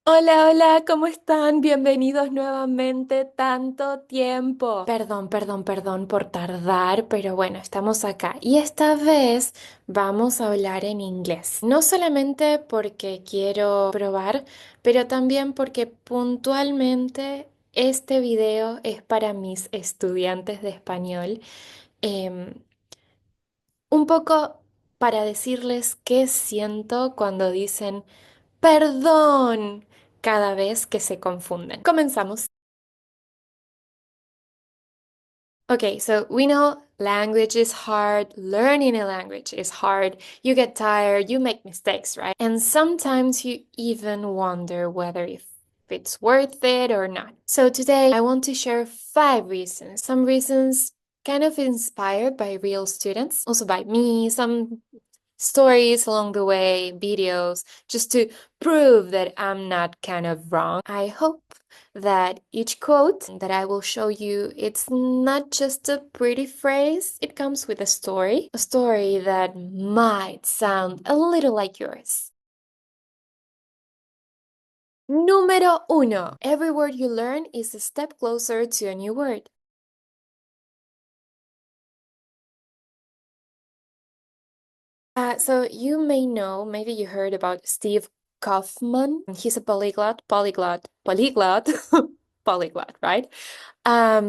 Hola, hola, ¿cómo están? Bienvenidos nuevamente. Tanto tiempo. Perdón por tardar, pero bueno, estamos acá. Y esta vez vamos a hablar en inglés. No solamente porque quiero probar, pero también porque puntualmente este video es para mis estudiantes de español. Em, un poco para decirles qué siento cuando dicen perdón cada vez que se confunden. Comenzamos. Okay, so we know language is hard, learning a language is hard. You get tired, you make mistakes, right? And sometimes you even wonder whether if it's worth it or not. So today I want to share 5 reasons. Some reasons kind of inspired by real students, also by me, some stories along the way, videos, just to prove that I'm not kind of wrong. I hope that each quote that I will show you, it's not just a pretty phrase, it comes with a story that might sound a little like yours. Número uno. Every word you learn is a step closer to a new word. So you may know, maybe you heard about Steve Kaufman. He's a polyglot, polyglot, right? A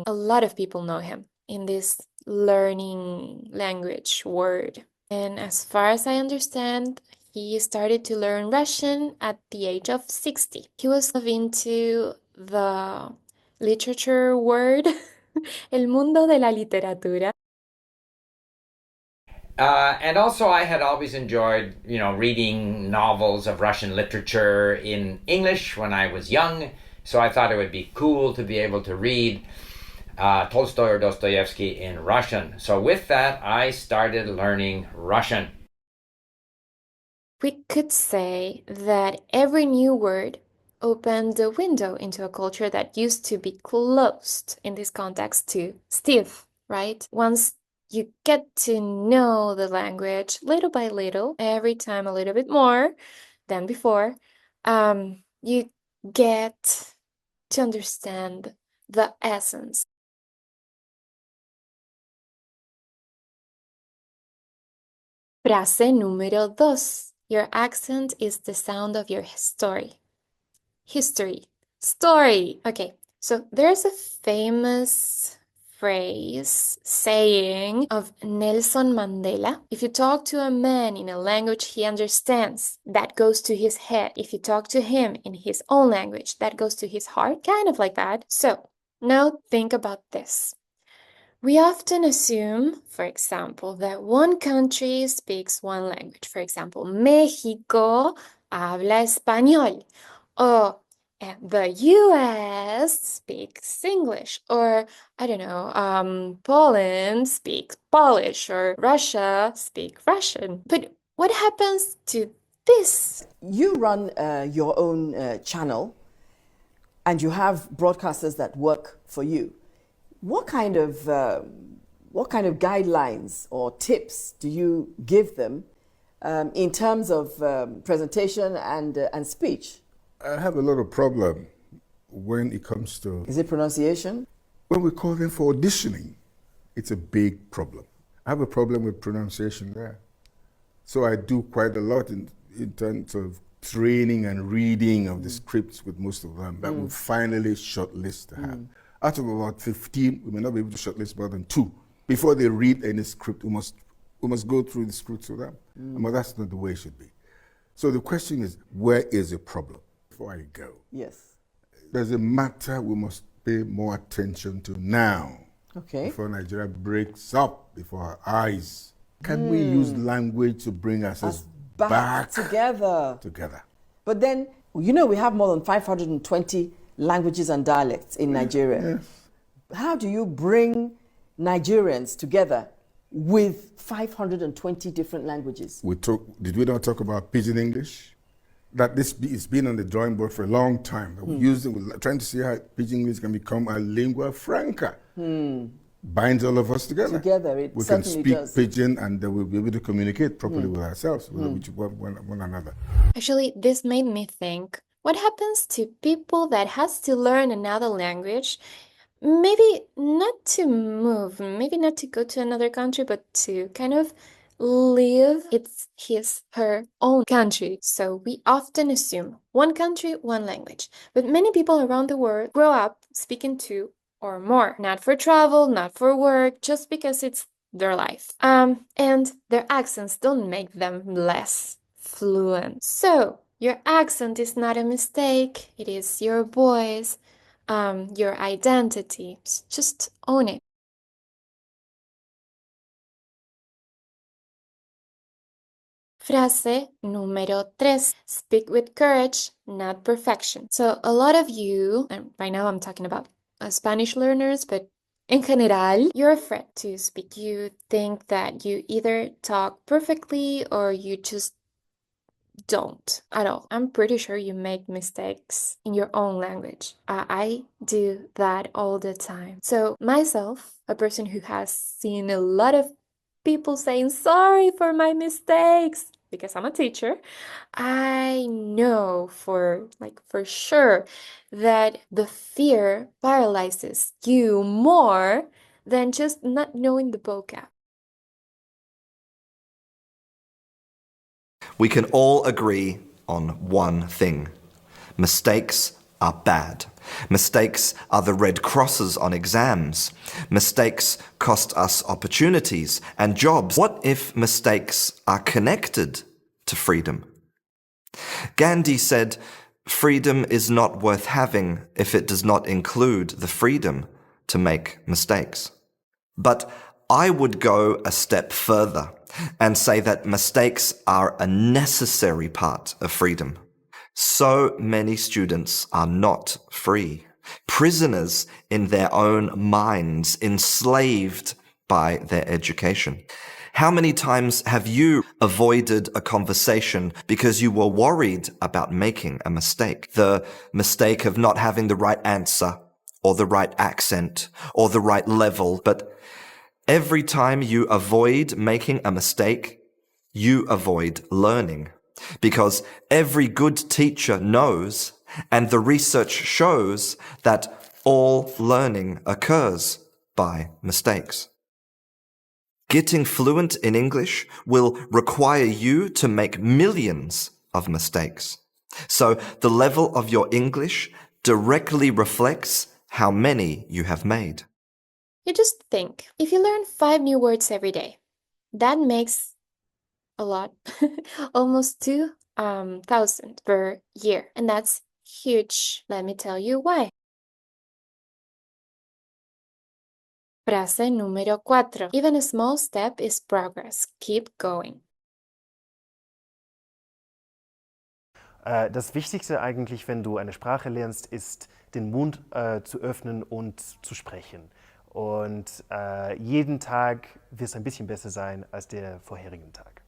lot of people know him in this learning language word. And as far as I understand, he started to learn Russian at the age of 60. He was into the literature word, el mundo de la literatura. And also, I had always enjoyed, reading novels of Russian literature in English when I was young. So I thought it would be cool to be able to read Tolstoy or Dostoevsky in Russian. So with that, I started learning Russian. We could say that every new word opened a window into a culture that used to be closed in this context to stiff, right? Once you get to know the language little by little, every time a little bit more than before, you get to understand the essence. Frase número dos. Your accent is the sound of your story. History. Story. Okay, so there's a famous phrase, saying of Nelson Mandela. If you talk to a man in a language he understands, that goes to his head. If you talk to him in his own language, that goes to his heart. Kind of like that. So now think about this. We often assume, for example, that one country speaks one language. For example, México habla español. Or the US speaks English. Or, I don't know, Poland speaks Polish. Or Russia speaks Russian. But what happens to this? You run your own channel and you have broadcasters that work for you. What kind of guidelines or tips do you give them in terms of presentation and speech? I have a lot of problem when it comes to Is it pronunciation? when we call them for auditioning. It's a big problem. I have a problem with pronunciation there. So I do quite a lot in terms of training and reading of the scripts with most of them that we finally shortlist to have. Out of about 15, we may not be able to shortlist more than 2. Before they read any script, we must go through the scripts with them. But that's not the way it should be. So the question is, where is the problem? Before I go, Yes. there's a matter we must pay more attention to now. Okay. Before Nigeria breaks up before our eyes. Can we use language to bring ourselves back together. together? But then, you know, we have more than 520 languages and dialects in Nigeria. Yes. How do you bring Nigerians together with 520 different languages? Did we not talk about Pidgin English? That it's been on the drawing board for a long time. We're trying to see how Pidgin English can become a lingua franca. Binds all of us together. It We can certainly speak does. Pidgin and we'll be able to communicate properly with ourselves, with one another. Actually, this made me think What happens to people that has to learn another language? Maybe not to move, maybe not to go to another country, but to kind of live it's his, her own country. So we often assume one country, one language. But many people around the world grow up speaking two or more, not for travel, not for work, just because it's their life. And their accents don't make them less fluent. So your accent is not a mistake, it is your voice, your identity. Just own it. Frase número 3. Speak with courage, not perfection. So a lot of you, and right now I'm talking about Spanish learners, but en general, you're afraid to speak. You think that you either talk perfectly or you just don't at all. I'm pretty sure you make mistakes in your own language. I do that all the time. So myself, a person who has seen a lot of people saying sorry for my mistakes because I'm a teacher, I know for sure that the fear paralyzes you more than just not knowing the vocab. We can all agree on one thing. Mistakes are bad. Mistakes are the red crosses on exams. Mistakes cost us opportunities and jobs. What if mistakes are connected to freedom? Gandhi said, "Freedom is not worth having if it does not include the freedom to make mistakes." But I would go a step further and say that mistakes are a necessary part of freedom. So many students are not free, prisoners in their own minds, enslaved by their education. How many times have you avoided a conversation because you were worried about making a mistake? The mistake of not having the right answer, or the right accent, or the right level. But every time you avoid making a mistake, you avoid learning. Because every good teacher knows, and the research shows, that all learning occurs by mistakes. Getting fluent in English will require you to make millions of mistakes. So the level of your English directly reflects how many you have made. You just think, if you learn 5 new words every day, that makes a lot, almost 2,000 per year. And that's huge. Let me tell you why. Frase número 4. Even a small step is progress. Keep going. Das Wichtigste eigentlich, wenn du eine Sprache lernst, ist, den Mund zu öffnen und zu sprechen. Und jeden Tag wird es ein bisschen besser sein als der vorherigen Tag.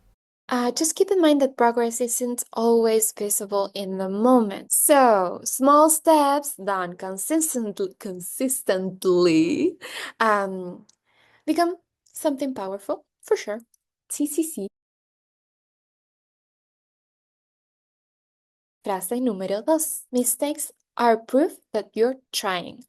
Just keep in mind that progress isn't always visible in the moment. So, small steps done consistently become something powerful, for sure. Sí, sí, sí. Frase número 2. Mistakes are proof that you're trying.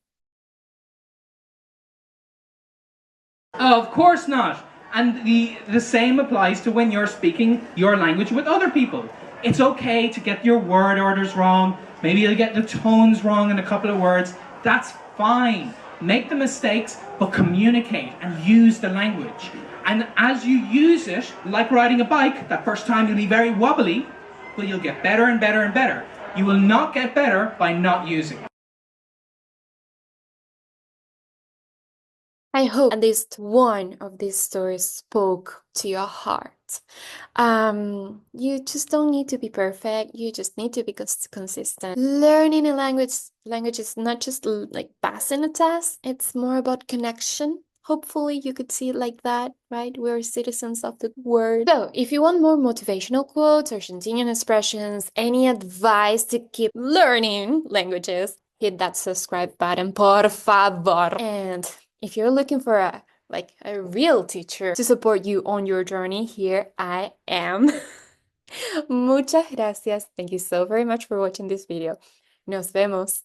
Of course not. And the same applies to when you're speaking your language with other people. It's okay to get your word orders wrong. Maybe you'll get the tones wrong in a couple of words. That's fine. Make the mistakes, but communicate and use the language. And as you use it, like riding a bike, that first time you'll be very wobbly, but you'll get better and better and better. You will not get better by not using it. I hope at least one of these stories spoke to your heart. You just don't need to be perfect. You just need to be consistent. Learning a language is not just like passing a test. It's more about connection. Hopefully you could see it like that, right? We're citizens of the world. So if you want more motivational quotes, Argentinian expressions, any advice to keep learning languages, hit that subscribe button, por favor. And if you're looking for a real teacher to support you on your journey, here I am. Muchas gracias. Thank you so very much for watching this video. Nos vemos.